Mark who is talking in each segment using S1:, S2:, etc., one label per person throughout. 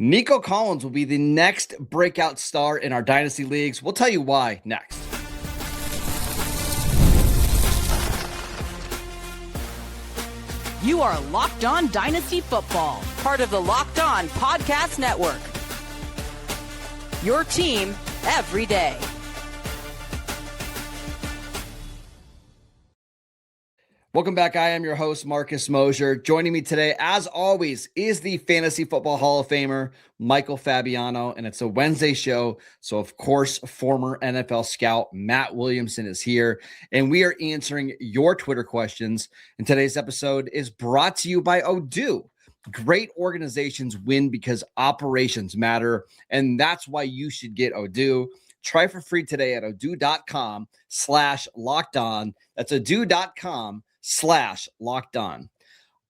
S1: Nico Collins will be the next breakout star in our Dynasty leagues. We'll tell you why next.
S2: You are Locked On Dynasty Football, part of the Locked On Podcast Network. Your team every day.
S1: Welcome back. I am your host, Marcus Mosher. Joining me today, as always, is the Fantasy Football Hall of Famer, Michael Fabiano, and it's a Wednesday show. So, of course, former NFL scout Matt Williamson is here, and we are answering your Twitter questions. And today's episode is brought to you by Odoo. Great organizations win because operations matter, and that's why you should get Odoo. Try for free today at odoo.com/lockedon. That's odoo.com/lockedon.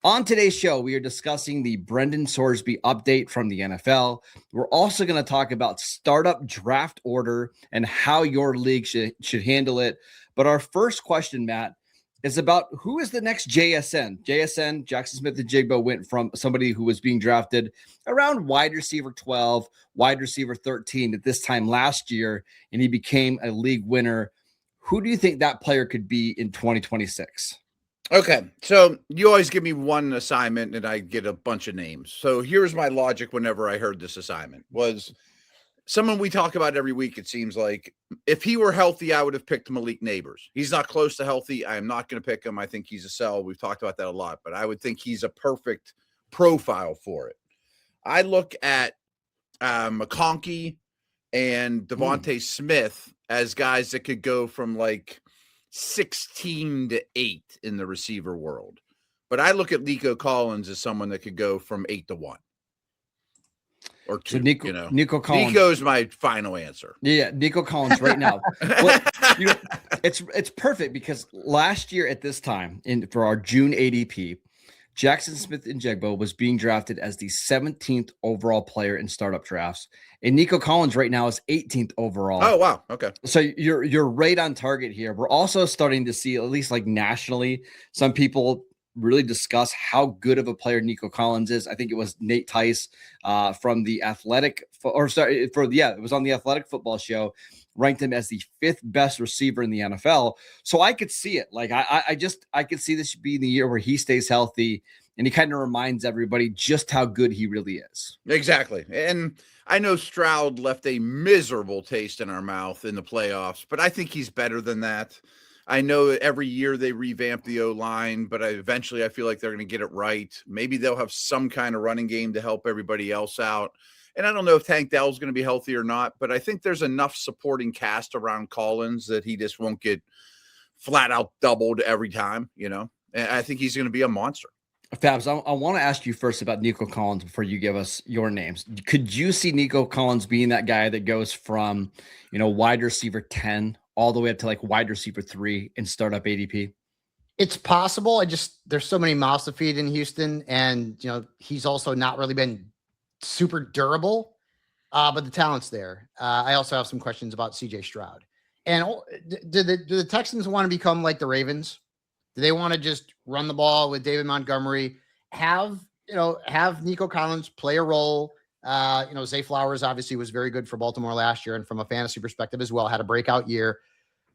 S1: On today's show, we are discussing the Brendan Sorsby update from the NFL. We're also going to talk about startup draft order and how your league should handle it. But our first question, Matt, is about who is the next JSN. JSN, Jaxon Smith-Njigba, went from somebody who was being drafted around wide receiver 12, wide receiver 13 at this time last year, and he became a league winner. Who do you think that player could be in 2026?
S3: Okay, so you always give me one assignment and I get a bunch of names. So here's my logic whenever I heard this assignment was someone we talk about every week, it seems like. If he were healthy, I would have picked Malik Nabers. He's not close to healthy. I am not going to pick him. I think he's a sell. We've talked about that a lot, but I would think he's a perfect profile for it. I look at McConkey and Devontae Smith as guys that could go from like 16 to 8 in the receiver world. But I look at Nico Collins as someone that could go from 8 to 1. Or 2,
S1: so Nico Collins.
S3: Nico's my final answer.
S1: Yeah, Nico Collins right now. It's perfect because last year at this time, for our June ADP, Jaxon Smith-Njigba was being drafted as the 17th overall player in startup drafts, and Nico Collins right now is 18th overall.
S3: Oh wow, okay.
S1: So you're right on target here. We're also starting to see, at least like nationally, some people really discuss how good of a player Nico Collins is. I think it was Nate Tice from the Athletic, it was on the Athletic Football Show, ranked him as the 5th best receiver in the NFL. So I could see it. Like I could see this being the year where he stays healthy and he kind of reminds everybody just how good he really is.
S3: Exactly. And I know Stroud left a miserable taste in our mouth in the playoffs, but I think he's better than that. I know every year they revamp the O-line, but eventually I feel like they're going to get it right. Maybe they'll have some kind of running game to help everybody else out. And I don't know if Tank Dell's going to be healthy or not, but I think there's enough supporting cast around Collins that he just won't get flat out doubled every time, And I think he's going to be a monster.
S1: Fabs, I want to ask you first about Nico Collins before you give us your names. Could you see Nico Collins being that guy that goes from, wide receiver 10 all the way up to like wide receiver 3 in startup ADP?
S4: It's possible. There's so many mouths to feed in Houston, and he's also not really been super durable, but the talent's there. I also have some questions about CJ Stroud. And do the Texans want to become like the Ravens? Do they want to just run the ball with David Montgomery? Have Nico Collins play a role? Zay Flowers obviously was very good for Baltimore last year, and from a fantasy perspective as well, had a breakout year.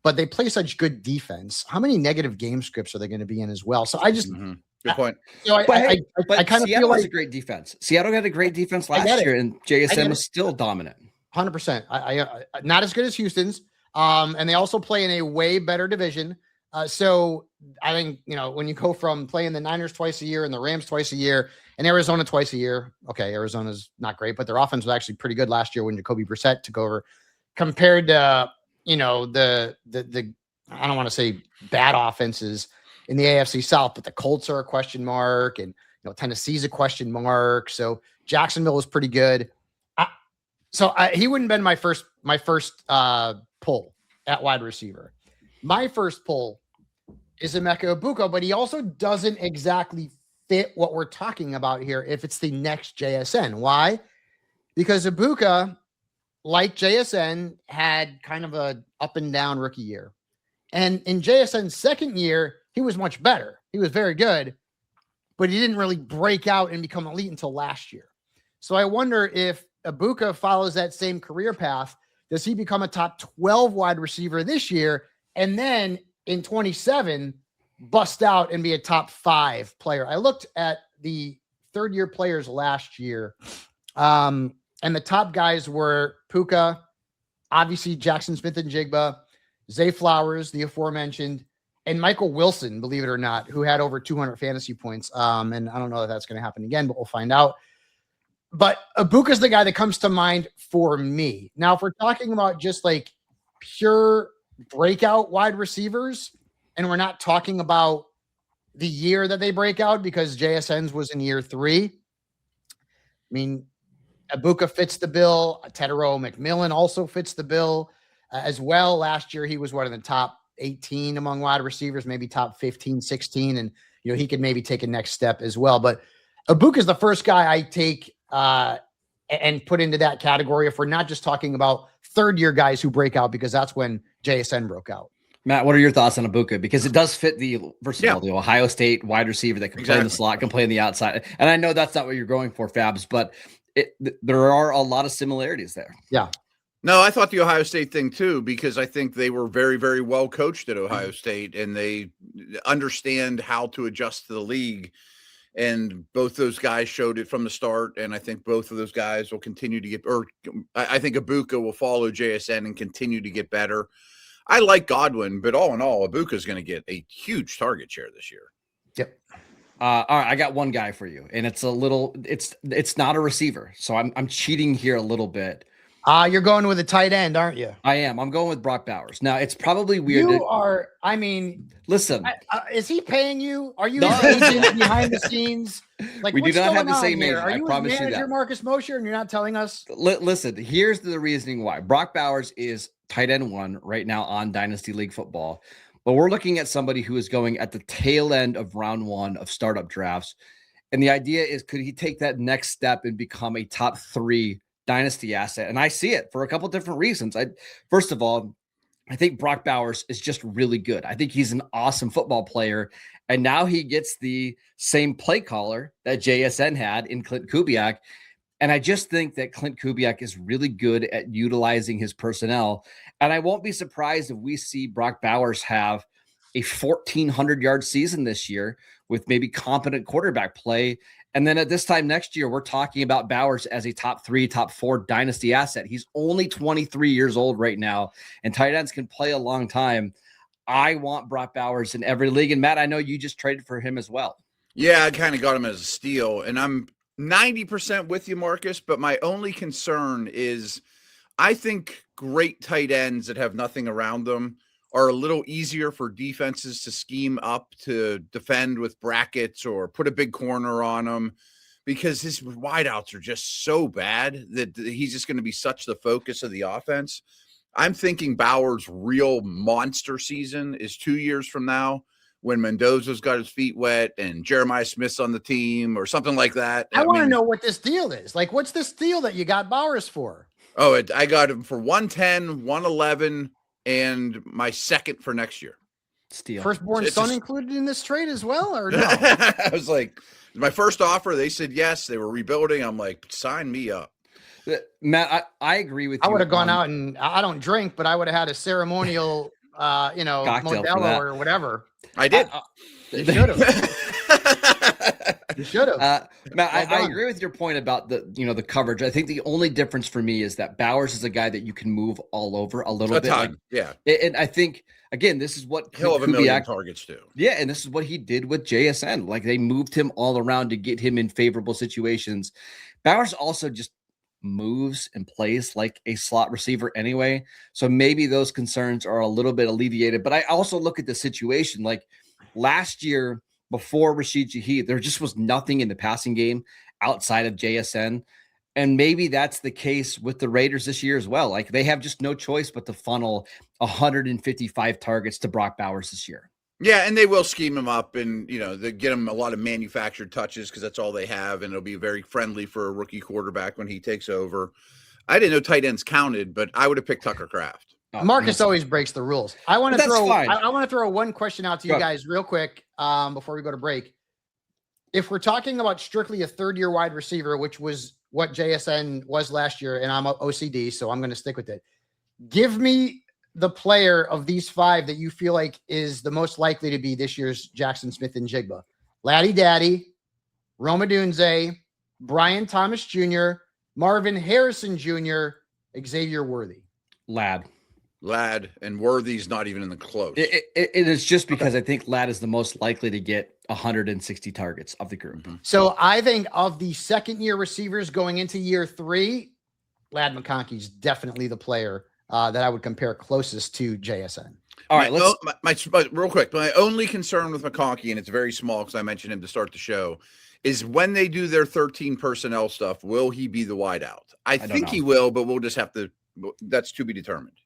S4: But they play such good defense. How many negative game scripts are they going to be in as well? So I just
S3: good point.
S1: I kind of
S4: feel
S1: like a great defense. Seattle had a great defense last year, and JSN was still dominant.
S4: 100%. I not as good as Houston's. And they also play in a way better division. So I think, when you go from playing the Niners twice a year and the Rams twice a year and Arizona twice a year, okay, Arizona's not great, but their offense was actually pretty good last year when Jacoby Brissett took over, compared to, the I don't want to say bad offenses in the AFC South, but the Colts are a question mark, and Tennessee's a question mark. So Jacksonville was pretty good. He wouldn't have been my first pull at wide receiver. My first pull is Emeka Egbuka, but he also doesn't exactly fit what we're talking about here if it's the next JSN. Why? Because Egbuka, like JSN, had kind of a up and down rookie year. And in JSN's second year, he was much better. He was very good, but he didn't really break out and become elite until last year. So I wonder if Egbuka follows that same career path. Does he become a top 12 wide receiver this year? And then in 27, bust out and be a top 5 player? I looked at the third-year players last year, and the top guys were Puka, obviously Jaxon, Smith-Njigba, Zay Flowers, the aforementioned, and Michael Wilson, believe it or not, who had over 200 fantasy points. And I don't know if that's going to happen again, but we'll find out. But Egbuka is the guy that comes to mind for me. Now, if we're talking about just like pure breakout wide receivers, and we're not talking about the year that they break out because JSN's was in year 3. I mean, Egbuka fits the bill. Tedero McMillan also fits the bill as well. Last year, he was one of the top 18 among wide receivers, maybe top 15, 16. And, he could maybe take a next step as well. But Egbuka is the first guy I take and put into that category if we're not just talking about third-year guys who break out, because that's when JSN broke out.
S1: Matt, what are your thoughts on Egbuka? Because it does fit the Ohio State wide receiver that can play in the slot, can play in the outside. And I know that's not what you're going for, Fabs, but there are a lot of similarities there.
S4: Yeah.
S3: No, I thought the Ohio State thing too, because I think they were very, very well coached at Ohio State, and they understand how to adjust to the league. And both those guys showed it from the start. And I think both of those guys will continue to I think Egbuka will follow JSN and continue to get better. I like Godwin, but all in all, Egbuka is going to get a huge target share this year.
S4: Yep.
S1: All right, I got one guy for you, and it's not a receiver, so I'm cheating here a little bit.
S4: You're going with a tight end, aren't you?
S1: I am. I'm going with Brock Bowers. Now, it's probably weird.
S4: Listen. Is he paying you? Are you his agent behind the scenes? Like,
S1: we do not have the same agent.
S4: Are you
S1: I promise
S4: his manager,
S1: you that.
S4: Marcus Mosher, and you're not telling us?
S1: Listen, here's the reasoning why. Brock Bowers is tight end 1 right now on Dynasty League football. But we're looking at somebody who is going at the tail end of round 1 of startup drafts. And the idea is, could he take that next step and become a top 3 Dynasty asset? And I see it for a couple different reasons. First of all, I think Brock Bowers is just really good. I think he's an awesome football player. And now he gets the same play caller that JSN had in Clint Kubiak. And I just think that Clint Kubiak is really good at utilizing his personnel. And I won't be surprised if we see Brock Bowers have a 1,400-yard season this year with maybe competent quarterback play. And then at this time next year, we're talking about Bowers as a top 3, top 4 Dynasty asset. He's only 23 years old right now, and tight ends can play a long time. I want Brock Bowers in every league. And Matt, I know you just traded for him as well.
S3: Yeah, I kind of got him as a steal, and I'm 90% with you, Marcus, but my only concern is I think great tight ends that have nothing around them are a little easier for defenses to scheme up to defend with brackets or put a big corner on them, because his wideouts are just so bad that he's just going to be such the focus of the offense. I'm thinking Bowers' real monster season is 2 years from now, when Mendoza's got his feet wet and Jeremiah Smith's on the team or something like that.
S4: I want to know what this deal is. Like, what's this deal that you got Bowers for?
S3: Oh, I got him for 110, 111, and my second for next year.
S1: Steal.
S4: Firstborn son included in this trade as well, or no?
S3: I was like, my first offer, they said yes. They were rebuilding. I'm like, sign me up.
S1: Matt, I agree with you.
S4: I would have gone out, and I don't drink, but I would have had a ceremonial, Modelo or whatever.
S3: I did.
S4: You should have. You should have.
S1: Matt, I agree with your point about the coverage. I think the only difference for me is that Bowers is a guy that you can move all over a little bit. And I think, again, this is what
S3: he'll have a million targets too.
S1: Yeah, and this is what he did with JSN. Like, they moved him all around to get him in favorable situations. Bowers also just moves and plays like a slot receiver anyway. So maybe those concerns are a little bit alleviated. But I also look at the situation. Like, last year, before Rashid Shaheed, there just was nothing in the passing game outside of JSN. And maybe that's the case with the Raiders this year as well. Like, they have just no choice but to funnel 155 targets to Brock Bowers this year.
S3: Yeah, and they will scheme him up, and they get him a lot of manufactured touches because that's all they have, and it'll be very friendly for a rookie quarterback when he takes over. I didn't know tight ends counted, but I would have picked Tucker Kraft.
S4: Marcus always breaks the rules. I want to throw one question out to you guys real quick before we go to break. If we're talking about strictly a third-year wide receiver, which was what JSN was last year, and I'm OCD, so I'm going to stick with it. Give me the player of these 5 that you feel like is the most likely to be this year's Jaxon Smith-Njigba. Laddie Daddy, Rome Odunze, Brian Thomas Jr., Marvin Harrison Jr., Xavier Worthy.
S1: Lad,
S3: and Worthy's not even in the close.
S1: It is just because I think Lad is the most likely to get 160 targets of the group.
S4: So I think of the second-year receivers going into year 3, Lad McConkey is definitely the player that I would compare closest to JSN.
S1: All right,
S3: real quick. My only concern with McConkey, and it's very small because I mentioned him to start the show, is when they do their 13 personnel stuff, will he be the wideout? I think he will, but we'll just have to. That's to be determined.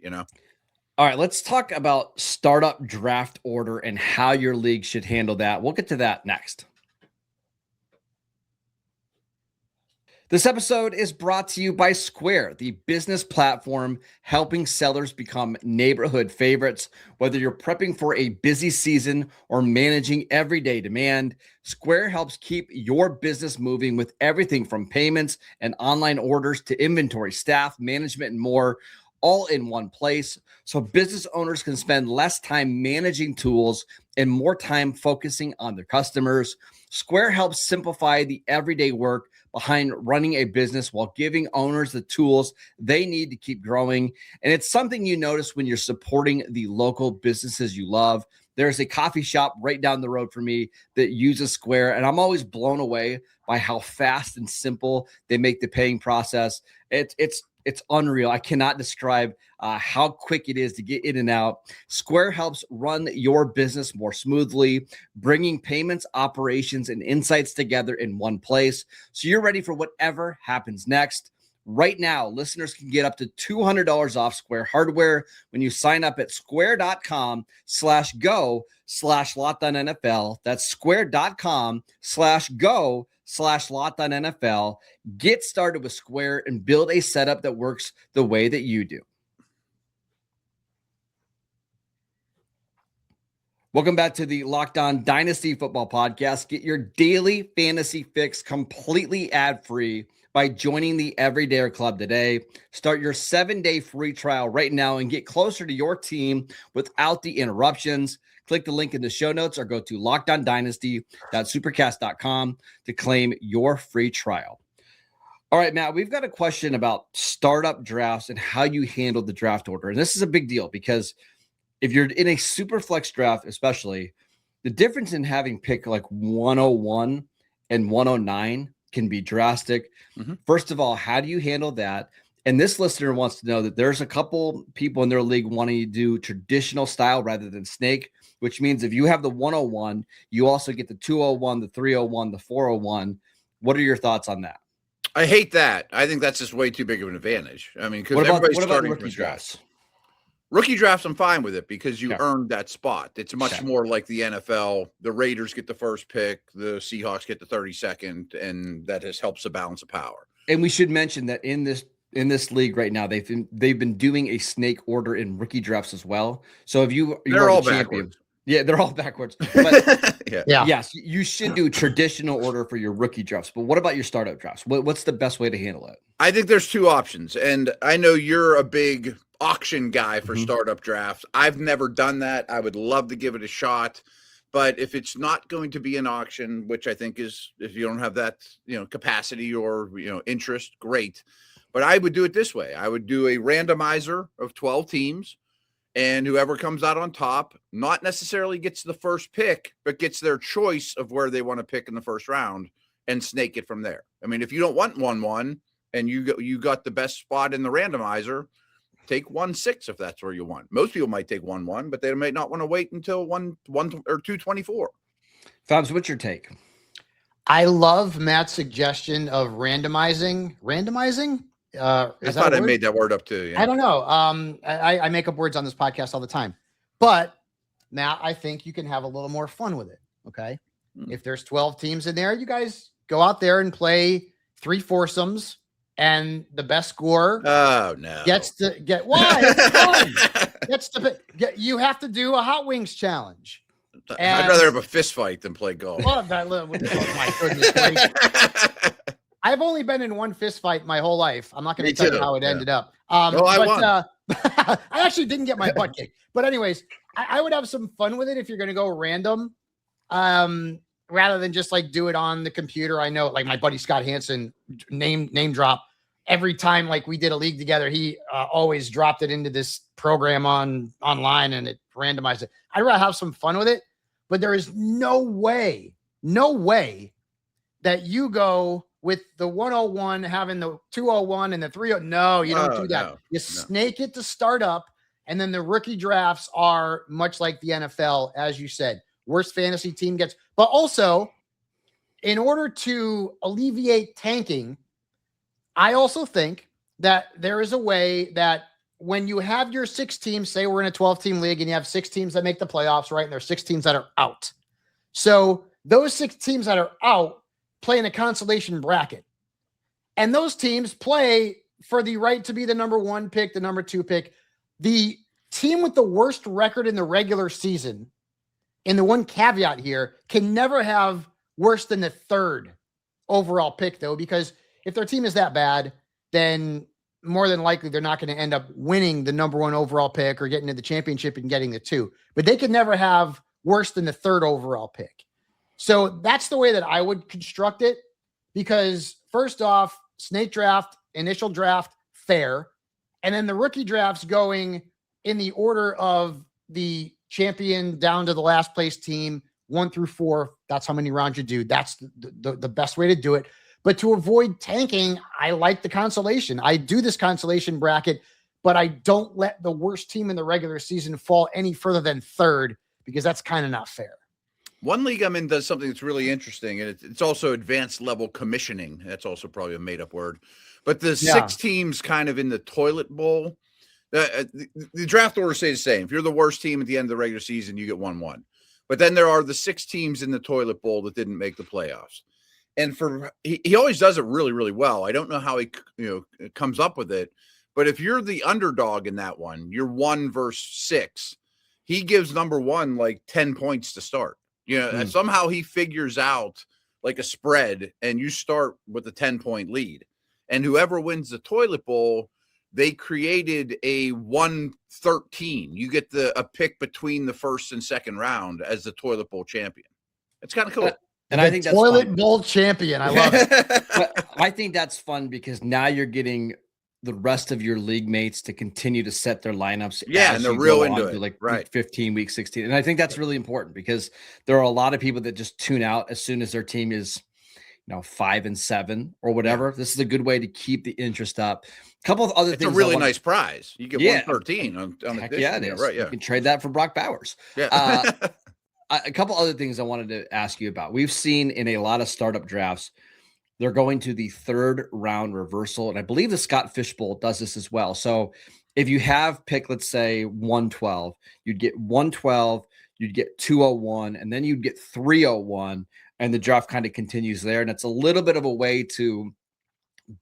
S1: All right, let's talk about startup draft order and how your league should handle that. We'll get to that next. This episode is brought to you by Square, the business platform helping sellers become neighborhood favorites. Whether you're prepping for a busy season or managing everyday demand, Square helps keep your business moving with everything from payments and online orders to inventory, staff, management, and more, all in one place, so business owners can spend less time managing tools and more time focusing on their customers. Square helps simplify the everyday work behind running a business while giving owners the tools they need to keep growing. And it's something you notice when you're supporting the local businesses you love. There's a coffee shop right down the road for me that uses Square, and I'm always blown away by how fast and simple they make the paying process. It's unreal. I cannot describe how quick it is to get in and out. Square helps run your business more smoothly, bringing payments, operations, and insights together in one place, so you're ready for whatever happens next. Right now, listeners can get up to $200 off Square hardware when you sign up at square.com/go/LockedOnNFL. That's square.com/go/LockedOnNFL. Get started with Square and build a setup that works the way that you do. Welcome back to the Locked On Dynasty Football Podcast. Get your daily fantasy fix completely ad-free by joining the Everydayer Club today. Start your 7-day free trial right now and get closer to your team without the interruptions. Click the link in the show notes or go to lockedondynasty.supercast.com to claim your free trial. All right, Matt, we've got a question about startup drafts and how you handle the draft order. And this is a big deal because if you're in a super flex draft, especially, the difference in having pick like 101 and 109 can be drastic. First of all, how do you handle that? And this listener wants to know that there's a couple people in their league wanting to do traditional style rather than snake, which means if you have the 101, you also get the 201, the 301, the 401. What are your thoughts on that?
S3: I hate that. I think that's just way too big of an advantage. I mean, because
S1: what
S3: everybody's
S1: about
S3: starting
S1: rookie
S3: from
S1: drafts?
S3: scratch. Rookie drafts, I'm fine with it because you
S1: Okay.
S3: earned that spot. It's much more like the NFL. The Raiders get the first pick, the Seahawks get the 32nd, and that just helps the balance of power.
S1: And we should mention that in this league right now, they've been doing a snake order in rookie drafts as well. So if you
S3: They're
S1: are
S3: all
S1: the champion,
S3: backwards.
S1: Yeah, they're all backwards. But
S4: Yeah.
S1: yes, you should do traditional order for your rookie drafts. But what about your startup drafts? What's the best way to handle it?
S3: I think there's two options. And I know you're a big auction guy for startup drafts. I've never done that. I would love to give it a shot. But if it's not going to be an auction, which I think is, if you don't have that, capacity or, interest, great. But I would do it this way. I would do a randomizer of 12 teams. And whoever comes out on top, not necessarily gets the first pick, but gets their choice of where they want to pick in the first round and snake it from there. I mean, if you don't want 1-1 and you got the best spot in the randomizer, take 1-6 if that's where you want. Most people might take 1-1, but they might not want to wait until 1 or 224.
S1: Fabs, what's your take?
S4: I love Matt's suggestion of randomizing.
S3: I thought I made that word up too. Yeah.
S4: I don't know. I make up words on this podcast all the time, but Matt, I think you can have a little more fun with it. Okay. If there's 12 teams in there, you guys go out there and play 3 foursomes, and the best scorer gets to get why gets to get. You have to do a hot wings challenge.
S3: I'd rather have a fist fight than play golf.
S4: Oh my goodness gracious. I've only been in one fist fight my whole life. I'm not going to tell you how it ended up.
S3: I won.
S4: I actually didn't get my butt kicked. But anyways, I would have some fun with it if you're going to go random, rather than just like do it on the computer. I know, like my buddy Scott Hansen, name drop. Every time like we did a league together, he always dropped it into this program online and it randomized it. I'd rather have some fun with it, but there is no way that you go with the 101 having the 201 and the 30. No, you don't do that.
S3: No,
S4: you snake it to start up, and then the rookie drafts are much like the NFL, as you said. Worst fantasy team gets, but also in order to alleviate tanking, I also think that there is a way that when you have your 6 teams, say we're in a 12-team league and you have 6 teams that make the playoffs, right? And there's 6 teams that are out. So those 6 teams that are out play in a consolation bracket. And those teams play for the right to be the number 1 pick, the number 2 pick. The team with the worst record in the regular season, and the one caveat here, can never have worse than the 3rd overall pick, though, because if their team is that bad, then more than likely they're not going to end up winning the number 1 overall pick or getting to the championship and getting the 2. But they could never have worse than the 3rd overall pick. So that's the way that I would construct it, because first off, snake draft, initial draft, fair. And then the rookie drafts going in the order of the champion down to the last place team, 1 through 4. That's how many rounds you do. That's the best way to do it. But to avoid tanking, I like the consolation. I do this consolation bracket, but I don't let the worst team in the regular season fall any further than 3rd, because that's kind of not fair.
S3: One league I'm in does something that's really interesting, and it's also advanced level commissioning. That's also probably a made up word. But the 6 teams kind of in the toilet bowl, the draft order stays the same. If you're the worst team at the end of the regular season, you get 1-1. But then there are the 6 teams in the toilet bowl that didn't make the playoffs. And he always does it really, really well. I don't know how he comes up with it, but if you're the underdog in that one, you're 1 versus 6. He gives number 1 like 10 points to start. And somehow he figures out like a spread, and you start with a 10-point lead. And whoever wins the toilet bowl, they created a 1-13. You get a pick between the 1st and 2nd round as the toilet bowl champion. It's kind of cool.
S1: And I think that's
S4: toilet
S1: fun.
S4: bowl champion. I love it.
S1: But I think that's fun because now you're getting the rest of your league mates to continue to set their lineups.
S3: Yeah, and they're real into it.
S1: Like
S3: right.
S1: week 15, week 16. And I think that's really important because there are a lot of people that just tune out as soon as their team is 5-7 or whatever. Yeah. This is a good way to keep the interest up. A couple of other things.
S3: It's a really nice prize. You get 113 on
S1: it. Yeah, it is. Right, yeah. You can trade that for Brock Bowers.
S3: Yeah.
S1: A couple other things I wanted to ask you about. We've seen in a lot of startup drafts, they're going to the 3rd round reversal. And I believe the Scott Fish Bowl does this as well. So if you have pick, let's say 112, you'd get 112, you'd get 201, and then you'd get 301. And the draft kind of continues there. And it's a little bit of a way to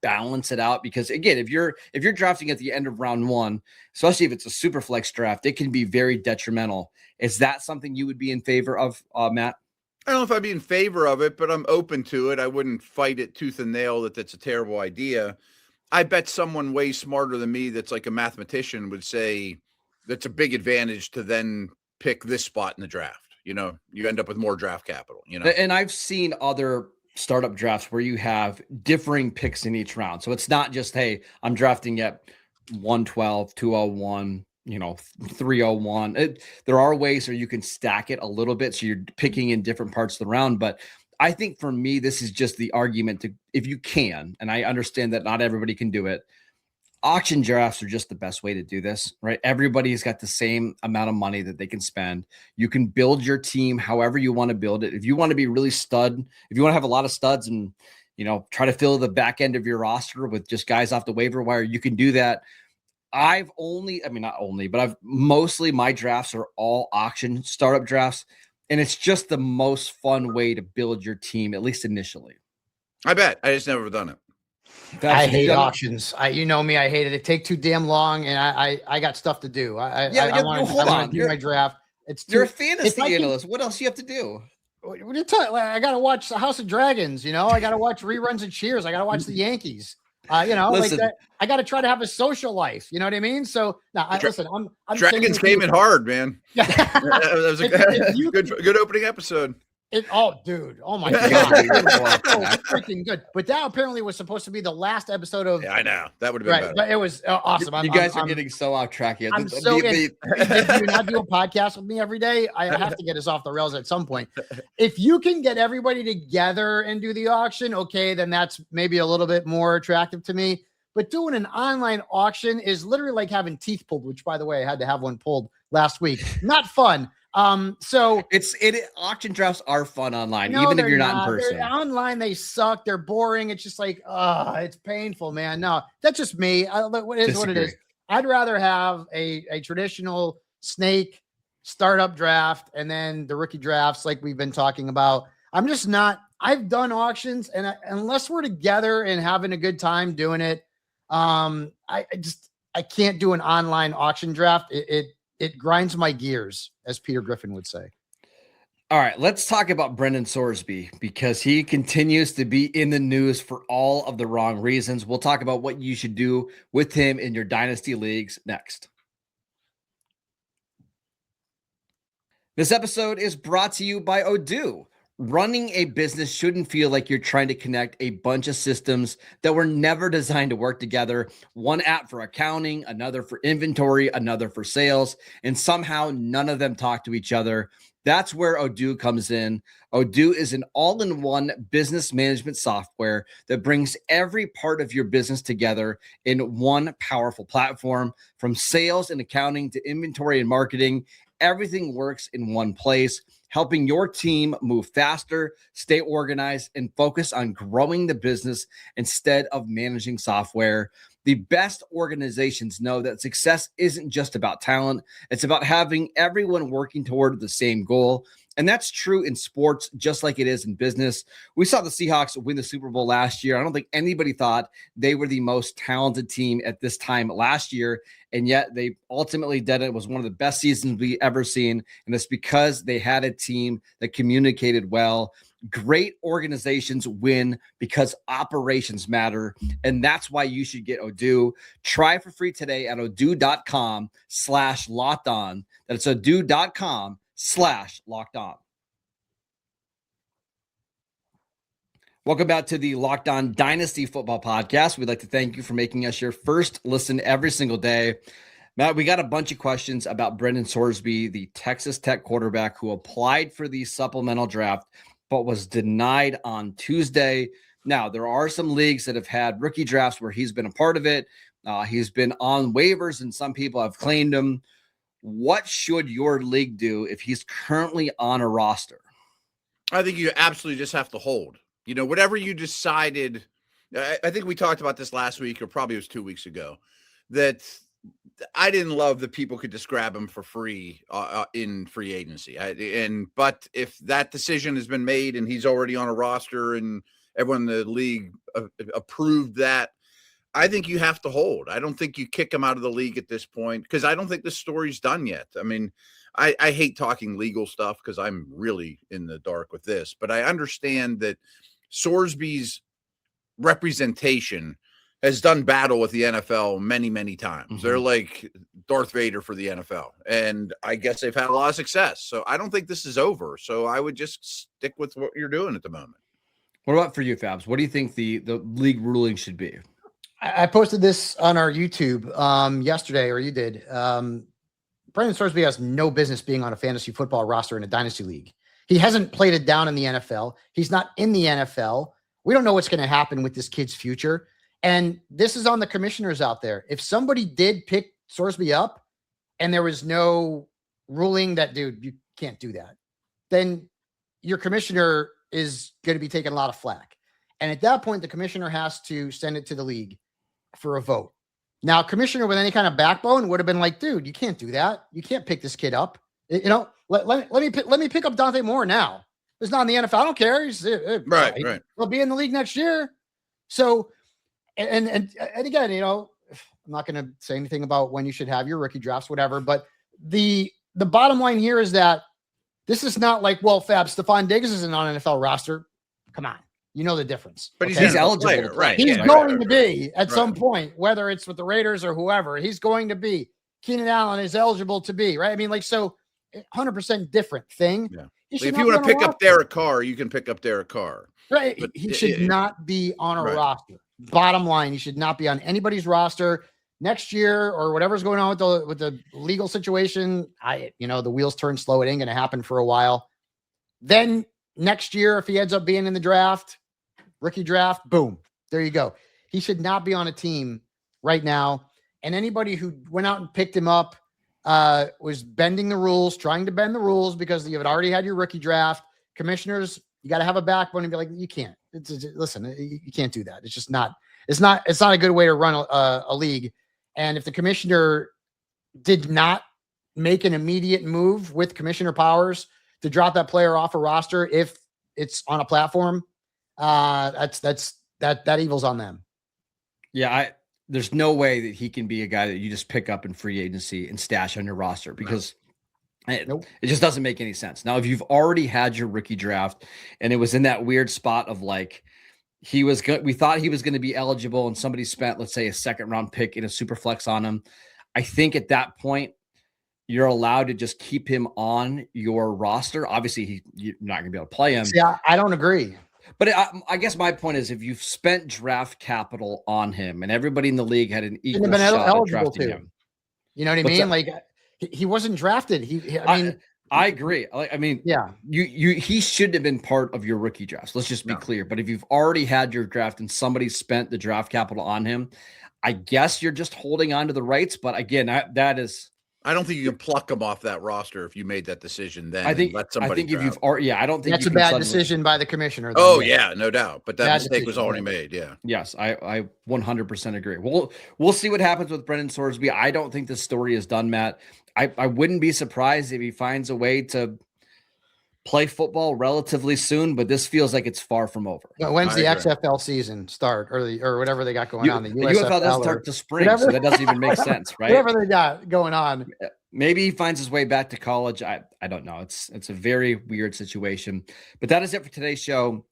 S1: balance it out, because again, if you're drafting at the end of round 1, especially if it's a super flex draft, it can be very detrimental. Is that something you would be in favor of, Matt?
S3: I don't know if I'd be in favor of it, but I'm open to it. I wouldn't fight it tooth and nail that that's a terrible idea. I bet someone way smarter than me that's like a mathematician would say that's a big advantage to then pick this spot in the draft. You end up with more draft capital,
S1: And I've seen other startup drafts where you have differing picks in each round. So it's not just, hey, I'm drafting at 112, 201, 301. There are ways where you can stack it a little bit. So you're picking in different parts of the round. But I think for me, this is just the argument to, if you can, and I understand that not everybody can do it, auction drafts are just the best way to do this, right? Everybody's got the same amount of money that they can spend. You can build your team however you want to build it. If you want to be really if you want to have a lot of studs and, try to fill the back end of your roster with just guys off the waiver wire, you can do that. Mostly my drafts are all auction startup drafts, and it's just the most fun way to build your team, at least initially.
S3: I bet. I just never done it.
S4: I hate auctions. You know me. I hate it. It takes too damn long, and I got stuff to do. I want to do my draft.
S1: You're a fantasy analyst. What else do you have to do?
S4: what are you talking? I got to watch the House of Dragons. I got to watch reruns of Cheers. I got to watch the Yankees.
S1: Listen,
S4: like that. I got to try to have a social life. You know what I mean? So now, listen, I'm
S3: Dragons came in hard, man.
S4: Yeah.
S3: That was a good opening episode.
S4: Dude. Oh my God. So freaking good. But that apparently was supposed to be the last episode of.
S3: Yeah, I know. That would have been better.
S4: But it was awesome.
S1: You guys are getting so off track here.
S4: I'm so Did you not do a podcast with me every day? I have to get us off the rails at some point. If you can get everybody together and do the auction, okay, then that's maybe a little bit more attractive to me. But doing an online auction is literally like having teeth pulled, which, by the way, I had to have one pulled last week. Not fun. So
S1: auction drafts are fun online, even if you're not in person.
S4: Online, they suck. They're boring. It's just like, it's painful, man. No, that's just me. What it is. I'd rather have a traditional snake startup draft and then the rookie drafts like we've been talking about. I've done auctions, and unless we're together and having a good time doing it, I can't do an online auction draft. It grinds my gears, as Peter Griffin would say.
S1: All right, let's talk about Brendan Sorsby because he continues to be in the news for all of the wrong reasons. We'll talk about what you should do with him in your dynasty leagues next. This episode is brought to you by Odoo. Running a business shouldn't feel like you're trying to connect a bunch of systems that were never designed to work together. One app for accounting, another for inventory, another for sales, and somehow none of them talk to each other. That's where Odoo comes in. Odoo is an all-in-one business management software that brings every part of your business together in one powerful platform. From sales and accounting to inventory and marketing, everything works in one place, helping your team move faster, stay organized, and focus on growing the business instead of managing software. The best organizations know that success isn't just about talent. It's about having everyone working toward the same goal. And that's true in sports, just like it is in business. We saw the Seahawks win the Super Bowl last year. I don't think anybody thought they were the most talented team at this time last year. And yet they ultimately did it. It was one of the best seasons we ever seen. And it's because they had a team that communicated well. Great organizations win because operations matter. And that's why you should get Odoo. Try for free today at odoo.com/lockedon. That's odoo.com/lockedon. Welcome back to the Locked On Dynasty Football Podcast. We'd like to thank you for making us your first listen every single day. Matt, we got a bunch of questions about Brendan Sorsby, the Texas Tech quarterback who applied for the supplemental draft but was denied on Tuesday. Now, there are some leagues that have had rookie drafts where he's been a part of it. He's been on waivers, and some people have claimed him. What should your league do if he's currently on a roster?
S3: I think you absolutely just have to hold. Whatever you decided, I think we talked about this last week, or probably it was 2 weeks ago, that I didn't love that people could just grab him for free in free agency. But if that decision has been made and he's already on a roster and everyone in the league approved that, I think you have to hold. I don't think you kick him out of the league at this point because I don't think the story's done yet. I mean, I hate talking legal stuff because I'm really in the dark with this, but I understand that Sorsby's representation has done battle with the NFL many, many times. Mm-hmm. They're like Darth Vader for the NFL. And I guess they've had a lot of success. So I don't think this is over. So I would just stick with what you're doing at the moment.
S1: What about for you, Fabs? What do you think the league ruling should be?
S4: I posted this on our YouTube yesterday, or you did. Brendan Sorsby has no business being on a fantasy football roster in a dynasty league. He hasn't played it down in the NFL. He's not in the NFL. We don't know what's going to happen with this kid's future. And this is on the commissioners out there. If somebody did pick Sorsby up and there was no ruling that, dude, you can't do that, then your commissioner is going to be taking a lot of flack. And at that point, the commissioner has to send it to the league for a vote. Now, commissioner with any kind of backbone would have been like, dude, you can't do that. You can't pick this kid up. Let me pick up Dante Moore now. He's not in the NFL. I don't care. He's
S3: right.
S4: He'll be in the league next year. So, and again, I'm not going to say anything about when you should have your rookie drafts, whatever. But the bottom line here is that This is not like, well, Fab, Stephon Diggs isn't on an NFL roster. Come on. You know the difference.
S3: But
S1: He's eligible
S3: player,
S1: to play.
S3: right?
S4: He's
S3: yeah,
S4: going to be at
S3: right.
S4: some point, whether it's with the Raiders or whoever, he's going to be. Keenan Allen is eligible to be, right? I mean, like, so 100% different thing.
S3: Yeah.
S4: He
S3: If you want to pick up Derek Carr, you can pick up Derek Carr.
S4: Right.
S3: But
S4: he should not be on a
S3: right.
S4: roster. Bottom line, he should not be on anybody's roster next year or whatever's going on with the legal situation. The wheels turn slow. It ain't going to happen for a while. Then next year, if he ends up being in the draft, rookie draft, boom, there you go. He should not be on a team right now. And anybody who went out and picked him up was bending the rules, trying to bend the rules because you had already had your rookie draft. Commissioners, you got to have a backbone and be like, you can't. Listen, you can't do that. It's just not. It's not a good way to run a league. And if the commissioner did not make an immediate move with commissioner powers to drop that player off a roster, if it's on a platform, that evil's on them.
S1: Yeah, there's no way that he can be a guy that you just pick up in free agency and stash on your roster because it just doesn't make any sense. Now, if you've already had your rookie draft and it was in that weird spot of like we thought he was going to be eligible and somebody spent, let's say, a second round pick in a super flex on him, I think at that point you're allowed to just keep him on your roster. Obviously, you're not going to be able to play him.
S4: Yeah, I don't agree.
S1: But I guess my point is, if you've spent draft capital on him, and everybody in the league had an equal shot at drafting him,
S4: you know what I mean? Like he wasn't drafted. I
S1: agree.
S4: Yeah,
S1: he shouldn't have been part of your rookie draft. Let's just be clear. But if you've already had your draft and somebody spent the draft capital on him, I guess you're just holding on to the rights. But again, that is.
S3: I don't think you can pluck him off that roster if you made that decision. Then
S1: I think
S3: let somebody.
S1: if you've already, I don't think
S4: that's a bad decision by the commissioner.
S3: Oh yeah, no doubt. But that mistake was already made. Yeah.
S1: Yes, I 100% agree. We'll see what happens with Brendan Sorsby. I don't think this story is done, Matt. I wouldn't be surprised if he finds a way to play football relatively soon, but this feels like it's far from over.
S4: When's the XFL season start or whatever they got going on? The
S1: UFL doesn't start to spring, so that doesn't even make sense, right?
S4: Whatever they got going on.
S1: Maybe he finds his way back to college. I don't know. It's a very weird situation. But that is it for today's show.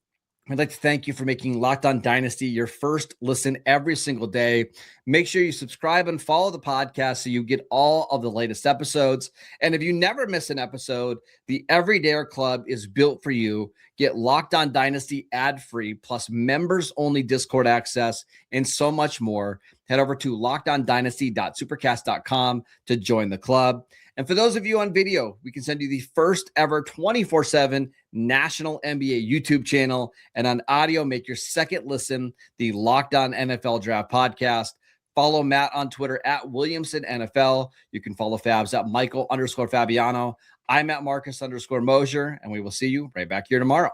S1: I'd like to thank you for making Locked On Dynasty your first listen every single day. Make sure you subscribe and follow the podcast so you get all of the latest episodes. And if you never miss an episode, the Everydayer Club is built for you. Get Locked On Dynasty ad-free, plus members-only Discord access, and so much more. Head over to lockedondynasty.supercast.com to join the club. And for those of you on video, we can send you the first ever 24/7 national NBA YouTube channel. And on audio, make your second listen the Locked On NFL Draft Podcast. Follow Matt on Twitter at Williamson NFL. You can follow Fabs at Michael _Fabiano. I'm at Marcus _Mosher, and we will see you right back here tomorrow.